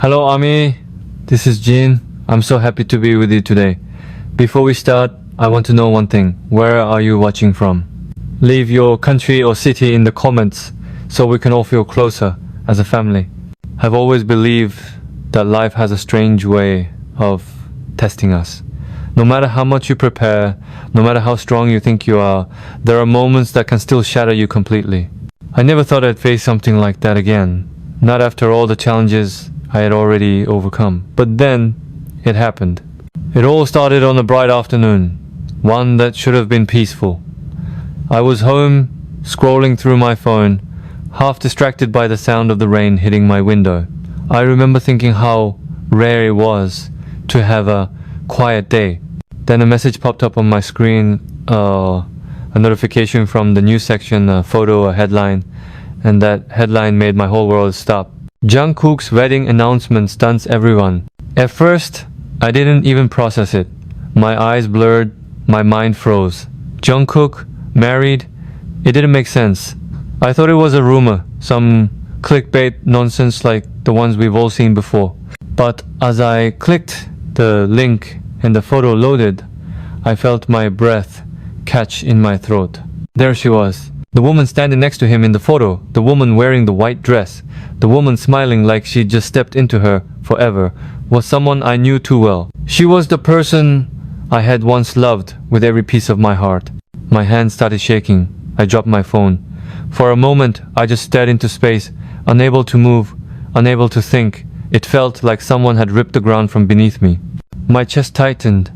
Hello Ami, this is Jin. I'm so happy to be with you today. Before we start, I want to know one thing. Where are you watching from? Leave your country or city in the comments so we can all feel closer as a family. I've always believed that life has a strange way of testing us. No matter how much you prepare, no matter how strong you think you are, there are moments that can still shatter you completely. I never thought I'd face something like that again. Not after all the challenges I had already overcome. But then, it happened. It all started on a bright afternoon, one that should have been peaceful. I was home, scrolling through my phone, half distracted by the sound of the rain hitting my window. I remember thinking how rare it was to have a quiet day. Then a message popped up on my screen, a notification from the news section, a photo, a headline, and that headline made my whole world stop. Jungkook's wedding announcement stuns everyone. At first, I didn't even process it. My eyes blurred, my mind froze. Jungkook, married? It didn't make sense. I thought it was a rumor, some clickbait nonsense like the ones we've all seen before. But as I clicked the link and the photo loaded, I felt my breath catch in my throat. There she was. The woman standing next to him in the photo, the woman wearing the white dress, the woman smiling like she'd just stepped into her forever, was someone I knew too well. She was the person I had once loved with every piece of my heart. My hand started shaking. I dropped my phone. For a moment, I just stared into space, unable to move, unable to think. It felt like someone had ripped the ground from beneath me. My chest tightened,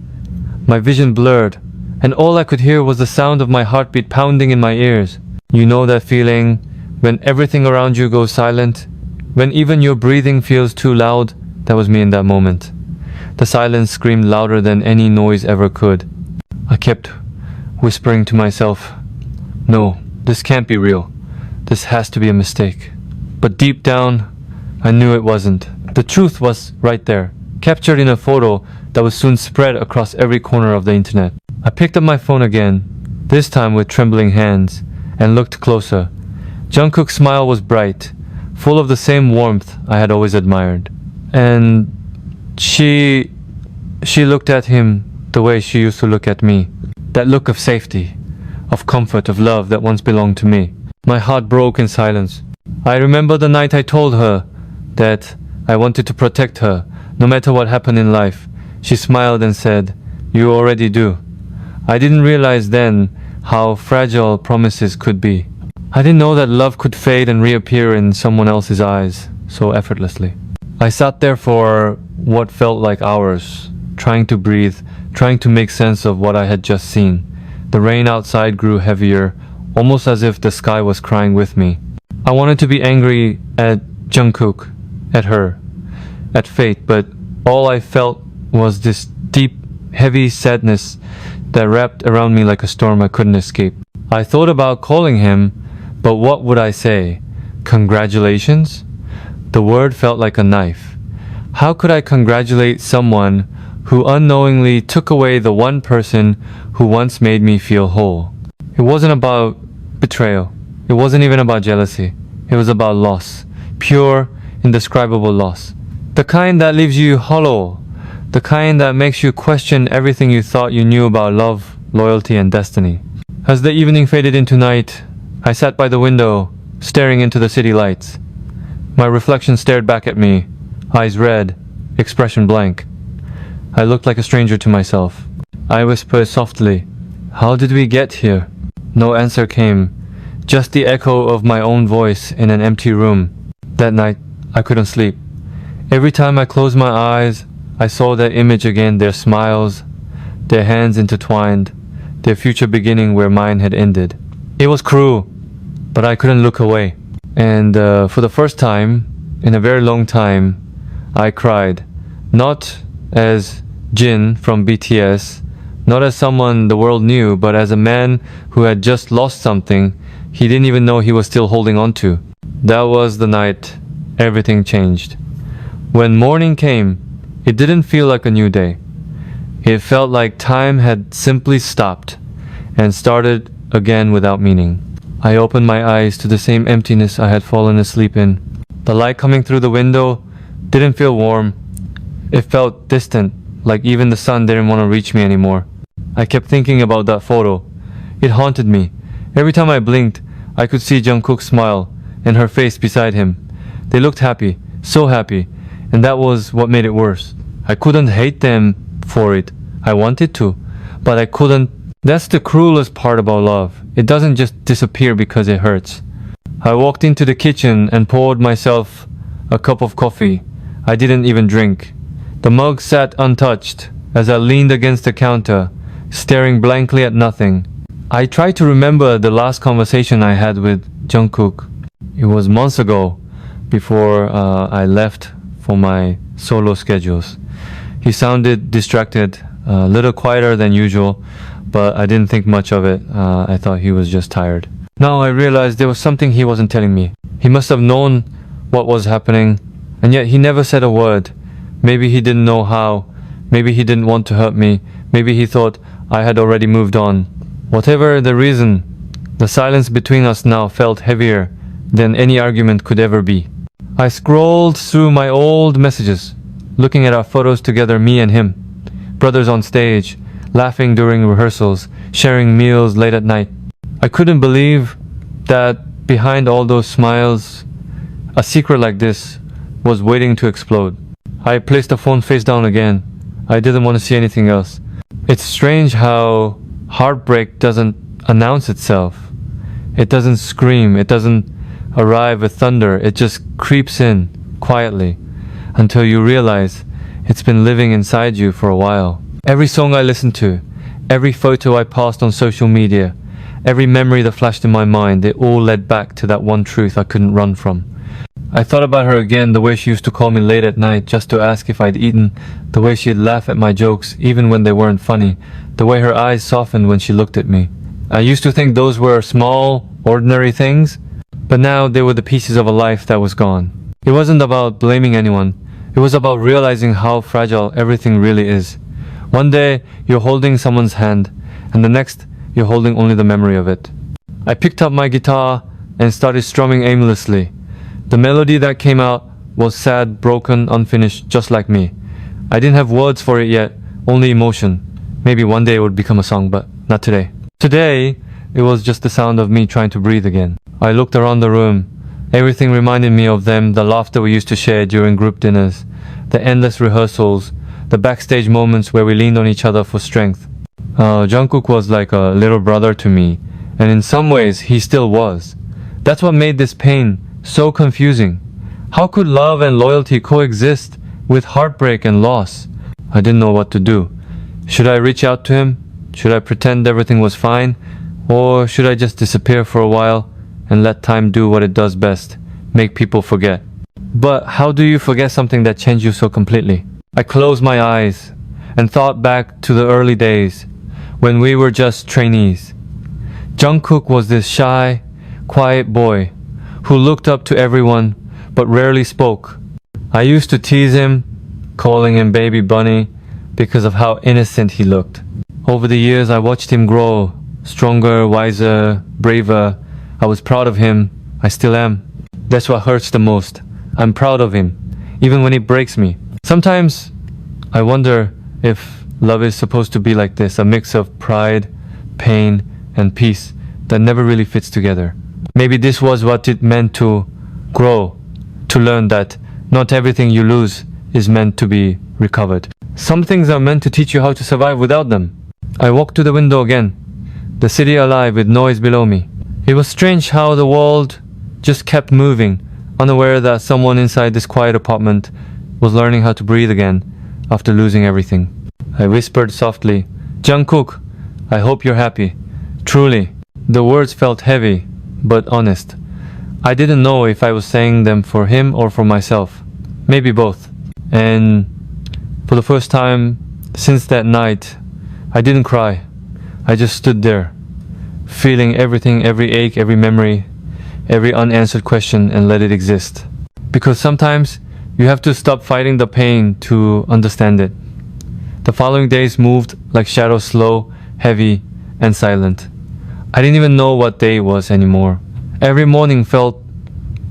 my vision blurred, and all I could hear was the sound of my heartbeat pounding in my ears. You know that feeling when everything around you goes silent, when even your breathing feels too loud? That was me in that moment. The silence screamed louder than any noise ever could. I kept whispering to myself, no, this can't be real. This has to be a mistake. But deep down, I knew it wasn't. The truth was right there, captured in a photo that was soon spread across every corner of the internet. I picked up my phone again, this time with trembling hands, and looked closer. Jungkook's smile was bright, full of the same warmth I had always admired. And she looked at him the way she used to look at me. That look of safety, of comfort, of love that once belonged to me. My heart broke in silence. I remember the night I told her that I wanted to protect her, no matter what happened in life. She smiled and said, "You already do." I didn't realize then how fragile promises could be. I didn't know that love could fade and reappear in someone else's eyes so effortlessly. I sat there for what felt like hours, trying to breathe, trying to make sense of what I had just seen. The rain outside grew heavier, almost as if the sky was crying with me. I wanted to be angry at Jungkook, at her, at fate, but all I felt was this deep, heavy sadness that wrapped around me like a storm I couldn't escape. I thought about calling him, but what would I say? Congratulations? The word felt like a knife. How could I congratulate someone who unknowingly took away the one person who once made me feel whole? It wasn't about betrayal. It wasn't even about jealousy. It was about loss. Pure, indescribable loss. The kind that leaves you hollow. The kind that makes you question everything you thought you knew about love, loyalty, and destiny. As the evening faded into night, I sat by the window, staring into the city lights. My reflection stared back at me, eyes red, expression blank. I looked like a stranger to myself. I whispered softly, "How did we get here?" No answer came, just the echo of my own voice in an empty room. That night, I couldn't sleep. Every time I closed my eyes, I saw that image again, their smiles, their hands intertwined, their future beginning where mine had ended. It was cruel, but I couldn't look away. And for the first time, in a very long time, I cried. Not as Jin from BTS, not as someone the world knew, but as a man who had just lost something he didn't even know he was still holding on to. That was the night everything changed. When morning came, it didn't feel like a new day. It felt like time had simply stopped and started again without meaning. I opened my eyes to the same emptiness I had fallen asleep in. The light coming through the window didn't feel warm. It felt distant, like even the sun didn't want to reach me anymore. I kept thinking about that photo. It haunted me. Every time I blinked, I could see Jungkook smile and her face beside him. They looked happy, so happy, and that was what made it worse. I couldn't hate them for it. I wanted to, but I couldn't. That's the cruelest part about love. It doesn't just disappear because it hurts. I walked into the kitchen and poured myself a cup of coffee. I didn't even drink. The mug sat untouched as I leaned against the counter, staring blankly at nothing. I tried to remember the last conversation I had with Jungkook. It was months ago, before I left for my solo schedules. He sounded distracted, a little quieter than usual, but I didn't think much of it. I thought he was just tired. Now I realized there was something he wasn't telling me. He must have known what was happening, and yet he never said a word. Maybe he didn't know how. Maybe he didn't want to hurt me. Maybe he thought I had already moved on. Whatever the reason, the silence between us now felt heavier than any argument could ever be. I scrolled through my old messages, looking at our photos together, me and him. Brothers on stage, laughing during rehearsals, sharing meals late at night. I couldn't believe that behind all those smiles, a secret like this was waiting to explode. I placed the phone face down again. I didn't want to see anything else. It's strange how heartbreak doesn't announce itself. It doesn't scream. It doesn't arrive with thunder. It just creeps in quietly until you realize it's been living inside you for a while. Every song I listened to, every photo I passed on social media, every memory that flashed in my mind, it all led back to that one truth I couldn't run from. I thought about her again, the way she used to call me late at night just to ask if I'd eaten, the way she'd laugh at my jokes even when they weren't funny, the way her eyes softened when she looked at me. I used to think those were small, ordinary things, but now they were the pieces of a life that was gone. It wasn't about blaming anyone. It was about realizing how fragile everything really is. One day, you're holding someone's hand, and the next, you're holding only the memory of it. I picked up my guitar and started strumming aimlessly. The melody that came out was sad, broken, unfinished, just like me. I didn't have words for it yet, only emotion. Maybe one day it would become a song, but not today. Today, it was just the sound of me trying to breathe again. I looked around the room. Everything reminded me of them, the laughter we used to share during group dinners, the endless rehearsals, the backstage moments where we leaned on each other for strength. Jungkook was like a little brother to me, and in some ways, he still was. That's what made this pain so confusing. How could love and loyalty coexist with heartbreak and loss? I didn't know what to do. Should I reach out to him? Should I pretend everything was fine? Or should I just disappear for a while and let time do what it does best, make people forget? But how do you forget something that changed you so completely? I closed my eyes and thought back to the early days when we were just trainees. Jungkook was this shy, quiet boy who looked up to everyone but rarely spoke. I used to tease him, calling him Baby Bunny because of how innocent he looked. Over the years, I watched him grow, stronger, wiser, braver. I was proud of him. I still am. That's what hurts the most. I'm proud of him, even when he breaks me. Sometimes I wonder if love is supposed to be like this, a mix of pride, pain, and peace that never really fits together. Maybe this was what it meant to grow, to learn that not everything you lose is meant to be recovered. Some things are meant to teach you how to survive without them. I walked to the window again, the city alive with noise below me. It was strange how the world just kept moving, unaware that someone inside this quiet apartment was learning how to breathe again after losing everything. I whispered softly, "Jungkook, I hope you're happy." Truly, the words felt heavy, but honest. I didn't know if I was saying them for him or for myself. Maybe both. And for the first time since that night, I didn't cry. I just stood there, feeling everything, every ache, every memory, every unanswered question, and let it exist. Because sometimes you have to stop fighting the pain to understand it. The following days moved like shadows, slow, heavy, and silent. I didn't even know what day it was anymore. Every morning felt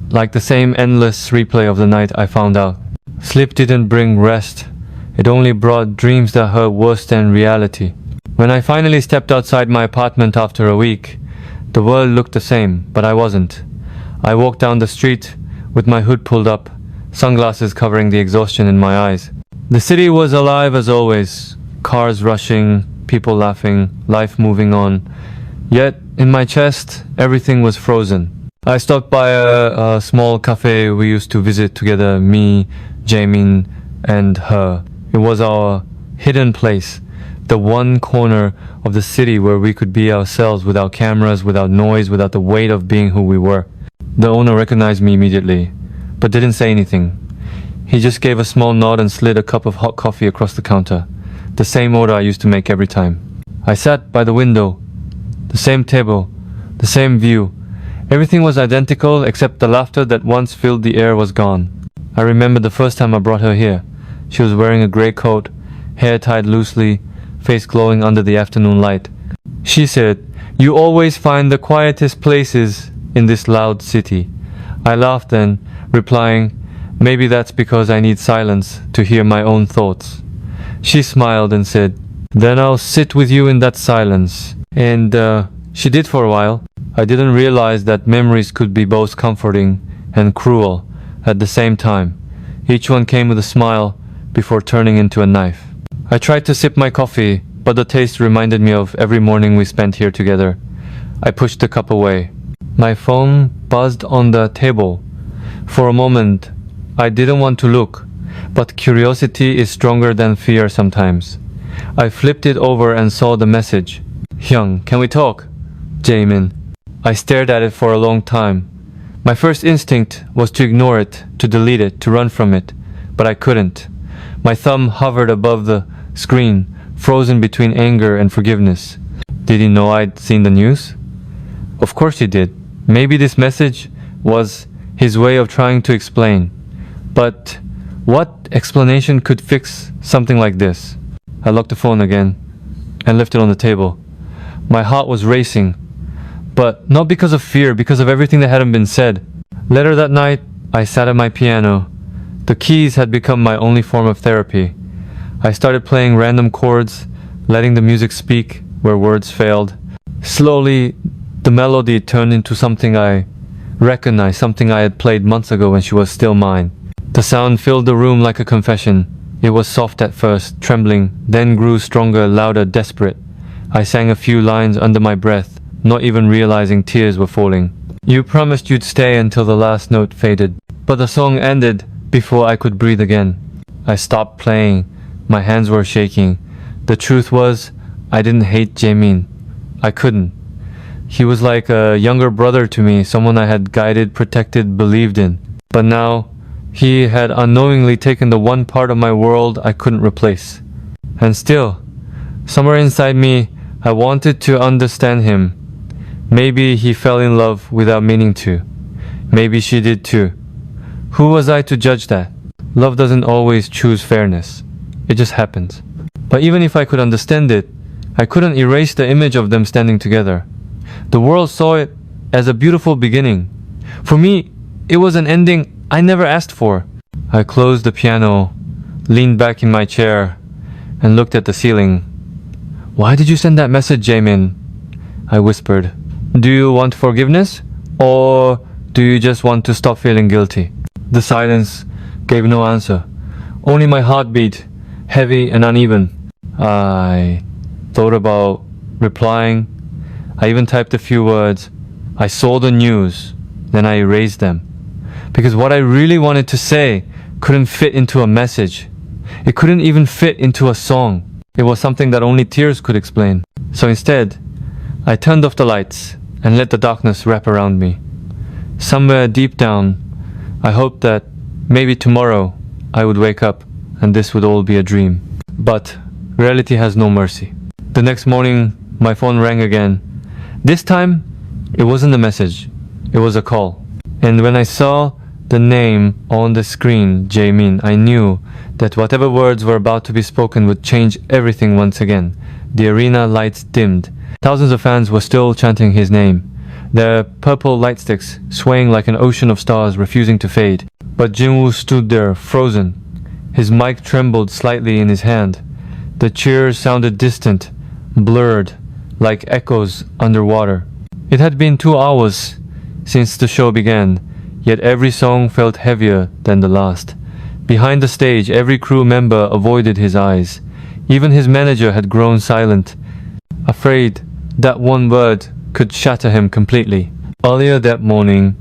like the same endless replay of the night I found out. Sleep didn't bring rest. It only brought dreams that hurt worse than reality. When I finally stepped outside my apartment after a week, the world looked the same, but I wasn't. I walked down the street with my hood pulled up, sunglasses covering the exhaustion in my eyes. The city was alive as always, cars rushing, people laughing, life moving on. Yet, in my chest, everything was frozen. I stopped by a small cafe we used to visit together, me, Jaemin, and her. It was our hidden place, the one corner of the city where we could be ourselves without cameras, without noise, without the weight of being who we were. The owner recognized me immediately, but didn't say anything. He just gave a small nod and slid a cup of hot coffee across the counter, the same order I used to make every time. I sat by the window, the same table, the same view. Everything was identical except the laughter that once filled the air was gone. I remember the first time I brought her here. She was wearing a grey coat, hair tied loosely, face glowing under the afternoon light. She said, "You always find the quietest places in this loud city." I laughed then, replying, "Maybe that's because I need silence to hear my own thoughts." She smiled and said, "Then I'll sit with you in that silence." And she did for a while. I didn't realize that memories could be both comforting and cruel at the same time. Each one came with a smile before turning into a knife. I tried to sip my coffee, but the taste reminded me of every morning we spent here together. I pushed the cup away. My phone buzzed on the table. For a moment, I didn't want to look, but curiosity is stronger than fear sometimes. I flipped it over and saw the message. "Hyung, can we talk?" Jaemin. I stared at it for a long time. My first instinct was to ignore it, to delete it, to run from it, but I couldn't. My thumb hovered above the screen, frozen between anger and forgiveness. Did he know I'd seen the news? Of course he did. Maybe this message was his way of trying to explain. But what explanation could fix something like this? I locked the phone again and left it on the table. My heart was racing, but not because of fear, because of everything that hadn't been said. Later that night, I sat at my piano. The keys had become my only form of therapy. I started playing random chords, letting the music speak where words failed. Slowly, the melody turned into something I recognized, something I had played months ago when she was still mine. The sound filled the room like a confession. It was soft at first, trembling, then grew stronger, louder, desperate. I sang a few lines under my breath, not even realizing tears were falling. "You promised you'd stay until the last note faded." But the song ended before I could breathe again. I stopped playing. My hands were shaking. The truth was, I didn't hate Jaemin. I couldn't. He was like a younger brother to me, someone I had guided, protected, believed in. But now, he had unknowingly taken the one part of my world I couldn't replace. And still, somewhere inside me, I wanted to understand him. Maybe he fell in love without meaning to. Maybe she did too. Who was I to judge that? Love doesn't always choose fairness. It just happens. But even if I could understand it, I couldn't erase the image of them standing together. The world saw it as a beautiful beginning. For me, it was an ending I never asked for. I closed the piano, leaned back in my chair, and looked at the ceiling. "Why did you send that message, Jaemin?" I whispered. "Do you want forgiveness? Or do you just want to stop feeling guilty?" The silence gave no answer. Only my heartbeat, heavy and uneven. I thought about replying. I even typed a few words. I saw the news, then I erased them. Because what I really wanted to say couldn't fit into a message. It couldn't even fit into a song. It was something that only tears could explain. So instead, I turned off the lights and let the darkness wrap around me. Somewhere deep down, I hoped that maybe tomorrow I would wake up and this would all be a dream. But reality has no mercy. The next morning, my phone rang again. This time, it wasn't a message. It was a call. And when I saw the name on the screen, Jaemin, I knew that whatever words were about to be spoken would change everything once again. The arena lights dimmed. Thousands of fans were still chanting his name, their purple lightsticks swaying like an ocean of stars refusing to fade. But Jinwoo stood there, frozen, His mic trembled slightly in his hand. The cheers sounded distant, blurred, like echoes underwater. It had been 2 hours since the show began, yet every song felt heavier than the last. Behind the stage, every crew member avoided his eyes. Even his manager had grown silent, afraid that one word could shatter him completely. Earlier that morning,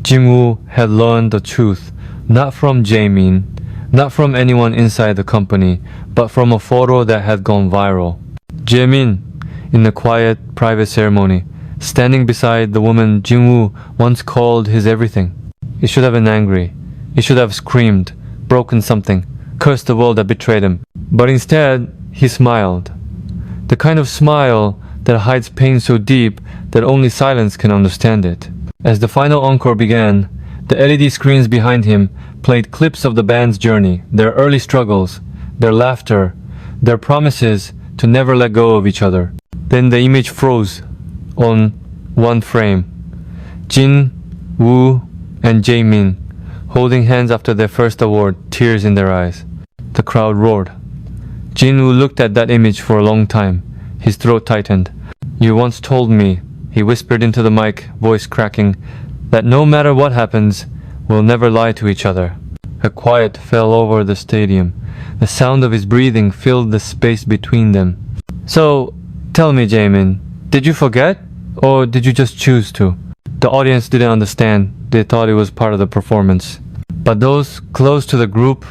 Jin-woo had learned the truth, not from Jaemin, not from anyone inside the company, but from a photo that had gone viral. Jaemin, in a quiet, private ceremony, standing beside the woman Jin-woo once called his everything. He should have been angry. He should have screamed, broken something, cursed the world that betrayed him. But instead, he smiled. The kind of smile that hides pain so deep that only silence can understand it. As the final encore began, the LED screens behind him played clips of the band's journey, their early struggles, their laughter, their promises to never let go of each other. Then the image froze on one frame. Jin, Woo, and Jaemin holding hands after their first award, tears in their eyes. The crowd roared. Jin-woo looked at that image for a long time. His throat tightened. "You once told me," he whispered into the mic, voice cracking, "that no matter what happens, we'll never lie to each other." A quiet fell over the stadium. The sound of his breathing filled the space between them. "So, tell me, Jaemin, did you forget? Or did you just choose to?" The audience didn't understand. They thought it was part of the performance. But those close to the group,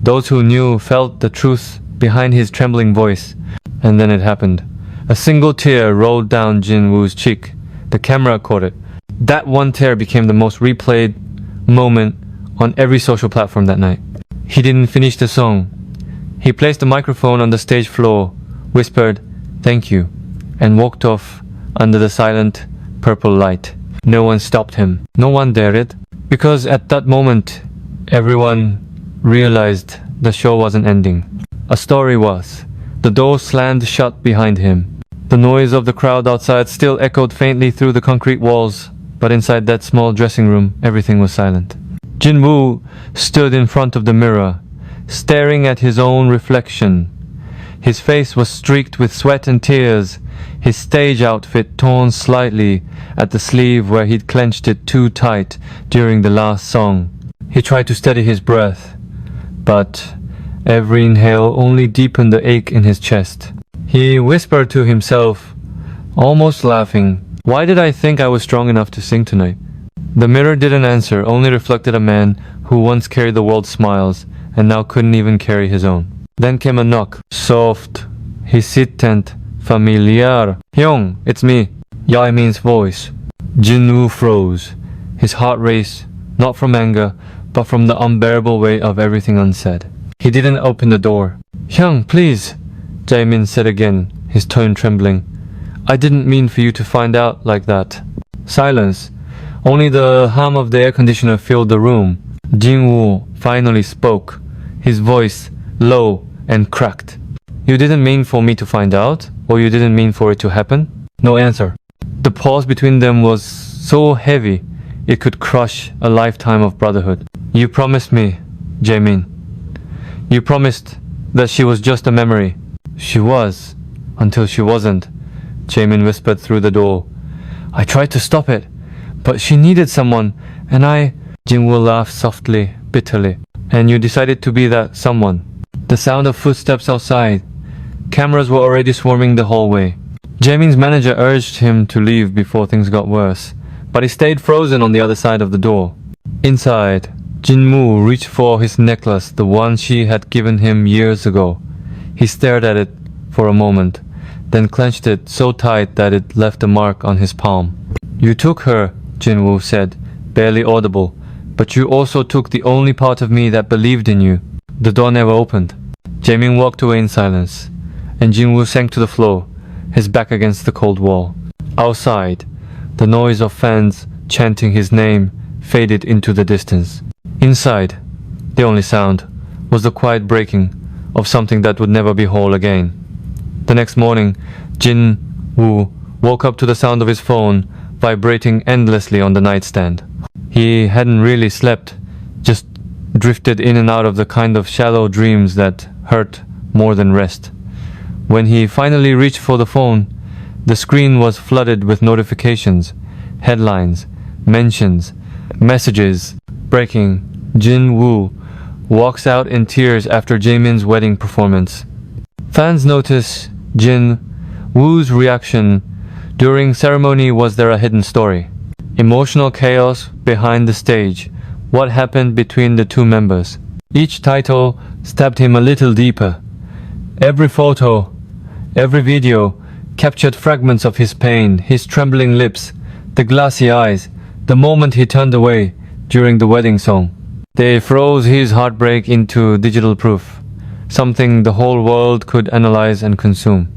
those who knew, felt the truth behind his trembling voice. And then it happened. A single tear rolled down Jin-woo's cheek. The camera caught it. That one tear became the most replayed moment on every social platform that night. He didn't finish the song. He placed the microphone on the stage floor, whispered, "Thank you," and walked off under the silent purple light. No one stopped him. No one dared it. Because at that moment, everyone realized the show wasn't ending. A story was. The door slammed shut behind him. The noise of the crowd outside still echoed faintly through the concrete walls, but inside that small dressing room, everything was silent. Jin-woo stood in front of the mirror, staring at his own reflection. His face was streaked with sweat and tears, his stage outfit torn slightly at the sleeve where he'd clenched it too tight during the last song. He tried to steady his breath, but every inhale only deepened the ache in his chest. He whispered to himself, almost laughing, "Why did I think I was strong enough to sing tonight?" The mirror didn't answer, only reflected a man who once carried the world's smiles and now couldn't even carry his own. Then came a knock. Soft, hesitant, familiar. "Hyung, it's me." Yaemin's voice. Jin-woo froze. His heart raced, not from anger, but from the unbearable weight of everything unsaid. He didn't open the door. "Hyung, please," Jaemin said again, his tone trembling. "I didn't mean for you to find out like that." Silence. Only the hum of the air conditioner filled the room. Jin-woo finally spoke, his voice low and cracked. "You didn't mean for me to find out? Or you didn't mean for it to happen?" No answer. The pause between them was so heavy, it could crush a lifetime of brotherhood. "You promised me, Jaemin. You promised that she was just a memory." "She was, until she wasn't," Jaemin whispered through the door. "I tried to stop it, but she needed someone, and I..." Jin-woo laughed softly, bitterly. "And you decided to be that someone." The sound of footsteps outside. Cameras were already swarming the hallway. Jaemin's manager urged him to leave before things got worse, but he stayed frozen on the other side of the door. Inside, Jin-woo reached for his necklace, the one she had given him years ago. He stared at it for a moment, then clenched it so tight that it left a mark on his palm. "You took her," Jin-woo said, barely audible, "but you also took the only part of me that believed in you." The door never opened. Jaemin walked away in silence, and Jin-woo sank to the floor, his back against the cold wall. Outside, the noise of fans chanting his name faded into the distance. Inside, the only sound was the quiet breaking of something that would never be whole again. The next morning, Jin-woo woke up to the sound of his phone vibrating endlessly on the nightstand. He hadn't really slept, just drifted in and out of the kind of shallow dreams that hurt more than rest. When he finally reached for the phone, the screen was flooded with notifications, headlines, mentions, messages. Breaking: Jin Woo walks out in tears after Jaemin's wedding performance. Fans notice Jin Woo's reaction during ceremony. Was there a hidden story? Emotional chaos behind the stage. What happened between the two members? Each title stabbed him a little deeper. Every photo, every video captured fragments of his pain, his trembling lips, the glassy eyes, the moment he turned away during the wedding song. They froze his heartbreak into digital proof, something the whole world could analyze and consume.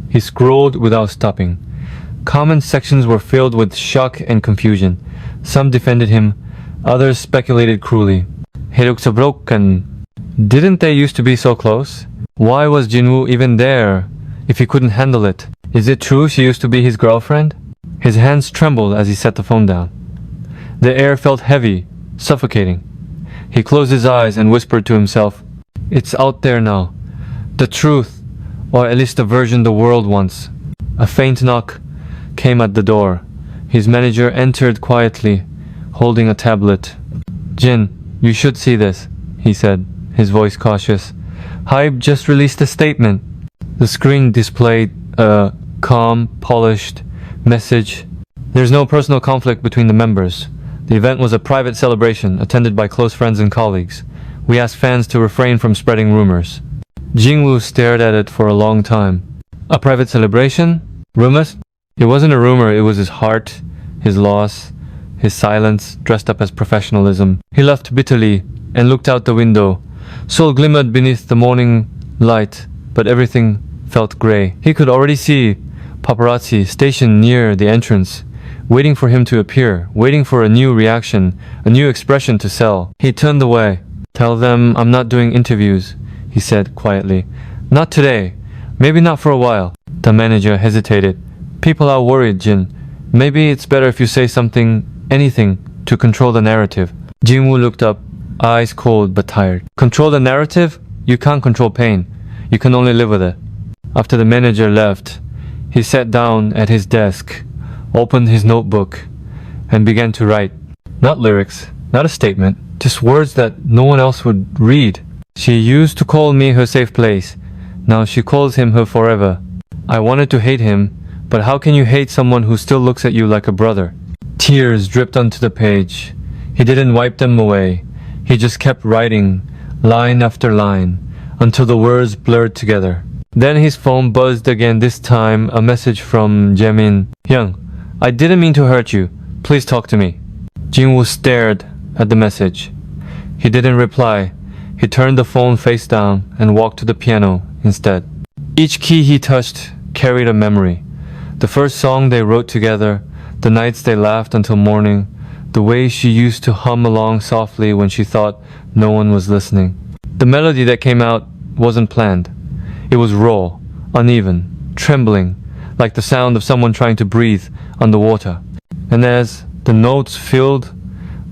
He scrolled without stopping. Comment sections were filled with shock and confusion. Some defended him, others speculated cruelly. He looks so broken. Didn't they used to be so close? Why was Jinwoo even there if he couldn't handle it? Is it true she used to be his girlfriend? His hands trembled as he set the phone down. The air felt heavy, suffocating. He closed his eyes and whispered to himself, "It's out there now. The truth, or at least the version the world wants." A faint knock came at the door. His manager entered quietly, holding a tablet. "Jin, you should see this," he said, his voice cautious. "Hybe just released a statement." The screen displayed a calm, polished message. "There's no personal conflict between the members. The event was a private celebration attended by close friends and colleagues. We ask fans to refrain from spreading rumors." Jingwoo stared at it for a long time. A private celebration? Rumors? It wasn't a rumor, it was his heart, his loss, his silence dressed up as professionalism. He laughed bitterly and looked out the window. Seoul glimmered beneath the morning light, but everything felt grey. He could already see paparazzi stationed near the entrance, waiting for him to appear, waiting for a new reaction, a new expression to sell. He turned away. "Tell them I'm not doing interviews," he said quietly. "Not today. Maybe not for a while." The manager hesitated. "People are worried, Jin. Maybe it's better if you say something, anything, to control the narrative." Jingwoo looked up, eyes cold but tired. "Control the narrative? You can't control pain. You can only live with it." After the manager left, he sat down at his desk, opened his notebook, and began to write. Not lyrics, not a statement, just words that no one else would read. "She used to call me her safe place. Now she calls him her forever. I wanted to hate him, but how can you hate someone who still looks at you like a brother?" Tears dripped onto the page. He didn't wipe them away. He just kept writing, line after line, until the words blurred together. Then his phone buzzed again, this time a message from Jaemin. "Hyung, I didn't mean to hurt you. Please talk to me." Jinwoo stared at the message. He didn't reply. He turned the phone face down and walked to the piano instead. Each key he touched carried a memory. The first song they wrote together, the nights they laughed until morning, the way she used to hum along softly when she thought no one was listening. The melody that came out wasn't planned. It was raw, uneven, trembling, like the sound of someone trying to breathe underwater. And as the notes filled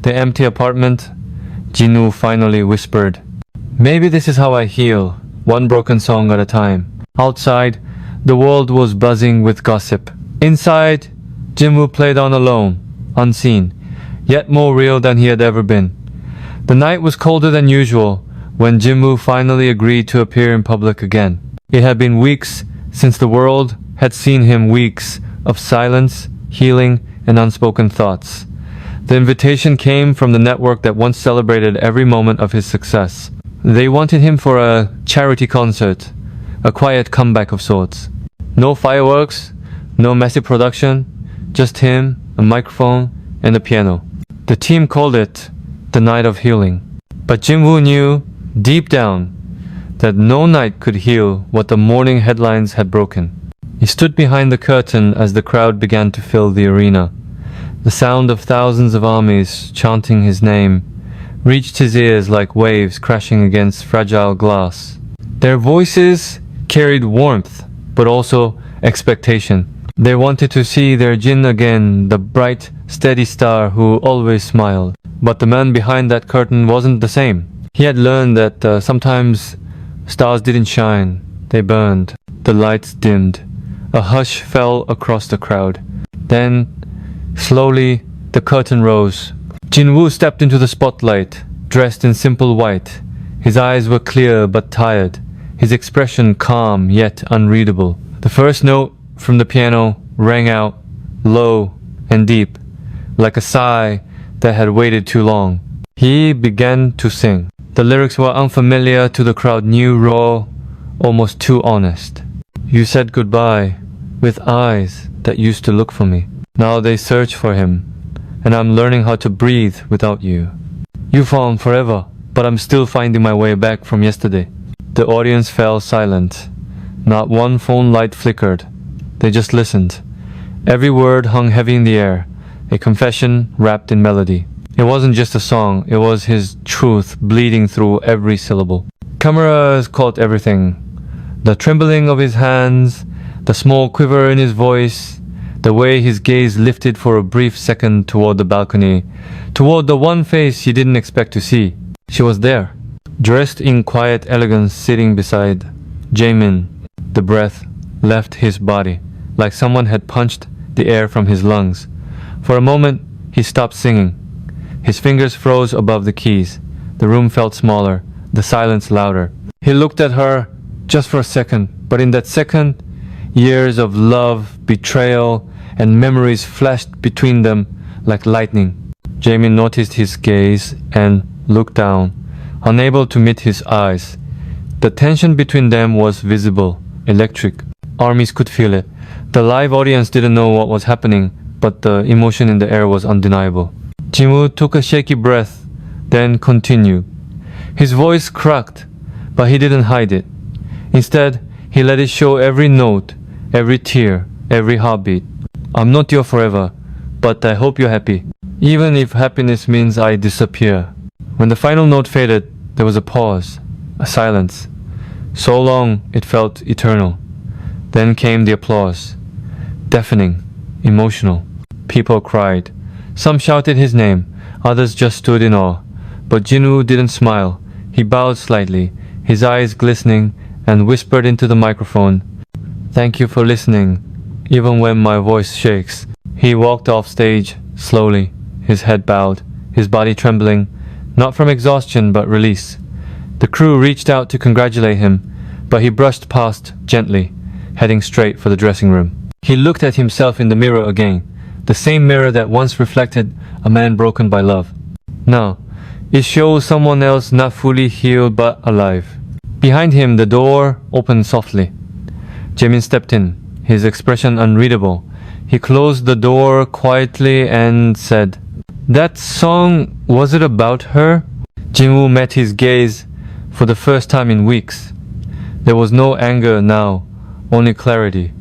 the empty apartment, Jinwoo finally whispered, "Maybe this is how I heal, one broken song at a time." Outside, the world was buzzing with gossip. Inside, Jinwoo played on alone, unseen, yet more real than he had ever been. The night was colder than usual when Jinwoo finally agreed to appear in public again. It had been weeks since the world had seen him, weeks of silence, healing, and unspoken thoughts. The invitation came from the network that once celebrated every moment of his success. They wanted him for a charity concert, a quiet comeback of sorts. No fireworks, no messy production, just him, a microphone, and a piano. The team called it the night of healing. But Jinwoo knew, deep down, that no night could heal what the morning headlines had broken. He stood behind the curtain as the crowd began to fill the arena. The sound of thousands of armies chanting his name reached his ears like waves crashing against fragile glass. Their voices carried warmth, but also expectation. They wanted to see their Jin again, the bright, steady star who always smiled. But the man behind that curtain wasn't the same. He had learned that sometimes stars didn't shine, they burned. The lights dimmed. A hush fell across the crowd. Then, slowly, the curtain rose. Jinwoo stepped into the spotlight, dressed in simple white. His eyes were clear but tired, his expression calm yet unreadable. The first note from the piano rang out, low and deep, like a sigh that had waited too long. He began to sing. The lyrics were unfamiliar to the crowd, new, raw, almost too honest. You said goodbye with eyes that used to look for me. Now they search for him, and I'm learning how to breathe without you. You found forever, but I'm still finding my way back from yesterday. The audience fell silent. Not one phone light flickered. They just listened. Every word hung heavy in the air, a confession wrapped in melody. It wasn't just a song, it was his truth bleeding through every syllable. Cameras caught everything. The trembling of his hands, the small quiver in his voice, the way his gaze lifted for a brief second toward the balcony, toward the one face he didn't expect to see. She was there, dressed in quiet elegance, sitting beside Jaemin. The breath left his body, like someone had punched the air from his lungs. For a moment, he stopped singing. His fingers froze above the keys. The room felt smaller, the silence louder. He looked at her just for a second, but in that second, years of love, betrayal, and memories flashed between them like lightning. Jaemin noticed his gaze and looked down, unable to meet his eyes. The tension between them was visible, electric. Armies could feel it. The live audience didn't know what was happening, but the emotion in the air was undeniable. Jinwoo took a shaky breath, then continued. His voice cracked, but he didn't hide it. Instead, he let it show every note, every tear, every heartbeat. I'm not your forever, but I hope you're happy, even if happiness means I disappear. When the final note faded, there was a pause, a silence. So long it felt eternal. Then came the applause. Deafening, emotional. People cried. Some shouted his name, others just stood in awe. But Jinwoo didn't smile. He bowed slightly, his eyes glistening, and whispered into the microphone, "Thank you for listening, even when my voice shakes." He walked off stage, slowly, his head bowed, his body trembling, not from exhaustion but release. The crew reached out to congratulate him, but he brushed past gently, heading straight for the dressing room. He looked at himself in the mirror again, the same mirror that once reflected a man broken by love. Now, it shows someone else not fully healed but alive. Behind him, the door opened softly. Jaemin stepped in, his expression unreadable. He closed the door quietly and said, "That song, was it about her?" Jinwoo met his gaze for the first time in weeks. There was no anger now, only clarity.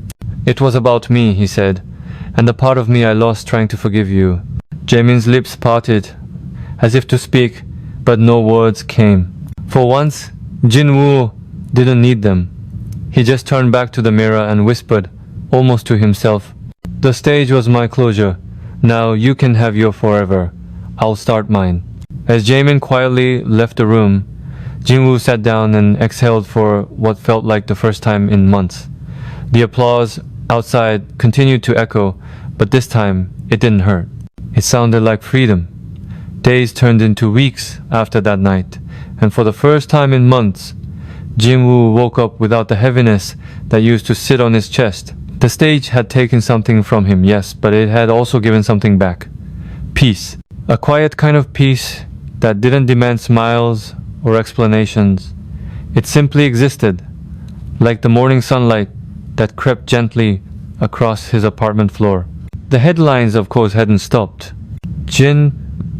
"It was about me," he said, "and the part of me I lost trying to forgive you." Jaemin's lips parted, as if to speak, but no words came. For once, Jinwoo didn't need them. He just turned back to the mirror and whispered, almost to himself, "The stage was my closure. Now you can have your forever. I'll start mine." As Jaemin quietly left the room, Jinwoo sat down and exhaled for what felt like the first time in months. The applause outside continued to echo, but this time it didn't hurt. It sounded like freedom. Days turned into weeks after that night, and for the first time in months, Jinwoo woke up without the heaviness that used to sit on his chest. The stage had taken something from him, yes, but it had also given something back. Peace. A quiet kind of peace that didn't demand smiles or explanations. It simply existed, like the morning sunlight that crept gently across his apartment floor. The headlines, of course, hadn't stopped. Jin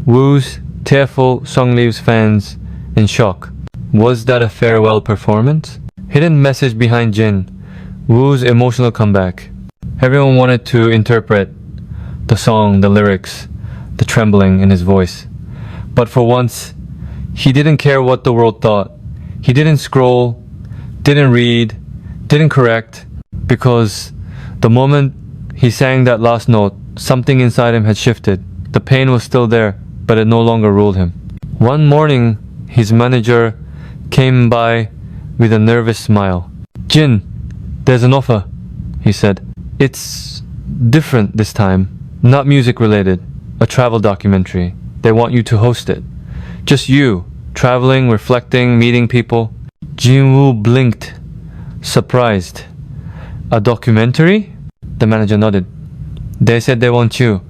Woo's tearful song leaves fans in shock. Was that a farewell performance? Hidden message behind Jin Woo's emotional comeback. Everyone wanted to interpret the song, the lyrics, the trembling in his voice. But for once, he didn't care what the world thought. He didn't scroll, didn't read, didn't correct, because the moment he sang that last note, something inside him had shifted. The pain was still there, but it no longer ruled him. One morning, his manager came by with a nervous smile. Jin, there's an offer, he said. It's different this time. Not music related. A travel documentary. They want you to host it. Just you, traveling, reflecting, meeting people. Jin-woo blinked, surprised. A documentary? The manager nodded. They said they want you,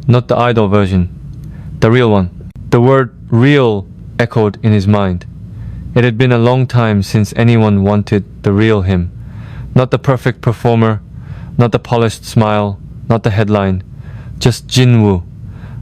not the idol version. The real one. The word real echoed in his mind. It had been a long time since anyone wanted the real him. Not the perfect performer, not the polished smile, not the headline. Just Jin-woo,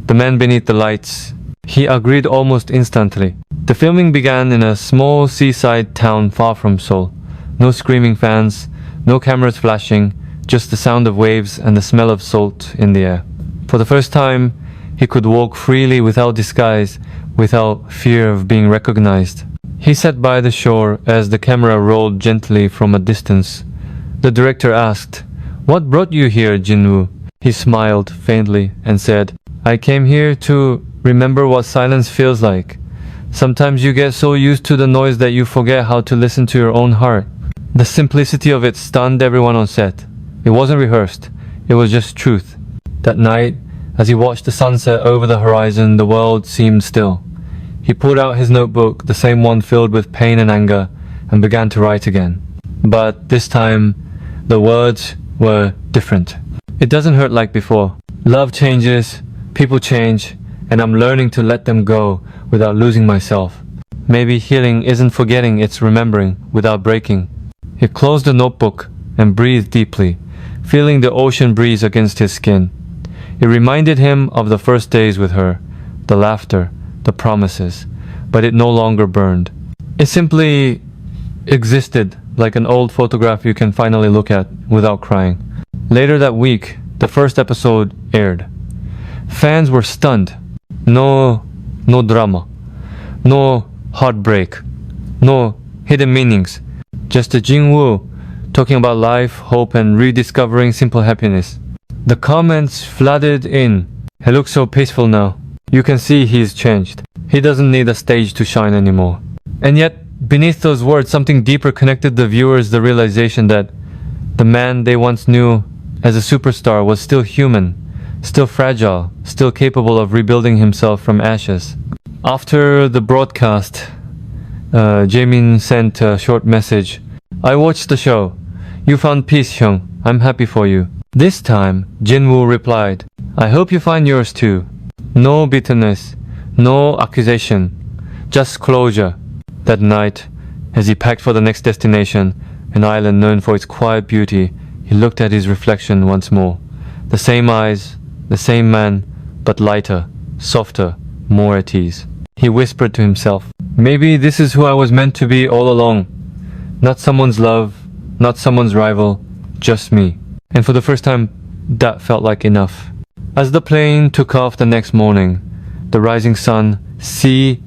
the man beneath the lights. He agreed almost instantly. The filming began in a small seaside town far from Seoul. No screaming fans, no cameras flashing, just the sound of waves and the smell of salt in the air. For the first time, he could walk freely without disguise, without fear of being recognized. He sat by the shore as the camera rolled gently from a distance. The director asked, "What brought you here, Jin-woo?" He smiled faintly and said, "I came here to remember what silence feels like. Sometimes you get so used to the noise that you forget how to listen to your own heart." The simplicity of it stunned everyone on set. It wasn't rehearsed. It was just truth. That night, as he watched the sunset over the horizon, the world seemed still. He pulled out his notebook, the same one filled with pain and anger, and began to write again. But this time, the words were different. It doesn't hurt like before. Love changes, people change, and I'm learning to let them go without losing myself. Maybe healing isn't forgetting, it's remembering without breaking. He closed the notebook and breathed deeply, feeling the ocean breeze against his skin. It reminded him of the first days with her, the laughter, the promises, but it no longer burned. It simply existed like an old photograph you can finally look at without crying. Later that week, the first episode aired. Fans were stunned. No drama, no heartbreak, no hidden meanings. Just a Jin-woo talking about life, hope, and rediscovering simple happiness. The comments flooded in. "He looks so peaceful now. You can see he's changed. He doesn't need a stage to shine anymore." And yet, beneath those words, something deeper connected the viewers, the realization that the man they once knew as a superstar was still human, still fragile, still capable of rebuilding himself from ashes. After the broadcast, Jaemin sent a short message. "I watched the show. You found peace, Hyung. I'm happy for you." This time, Jin-woo replied, "I hope you find yours too. No bitterness, no accusation, just closure." That night, as he packed for the next destination, an island known for its quiet beauty, he looked at his reflection once more. The same eyes, the same man, but lighter, softer, more at ease. He whispered to himself, "Maybe this is who I was meant to be all along. Not someone's love, not someone's rival, just me." And for the first time, that felt like enough. As the plane took off the next morning, the rising sun, sea,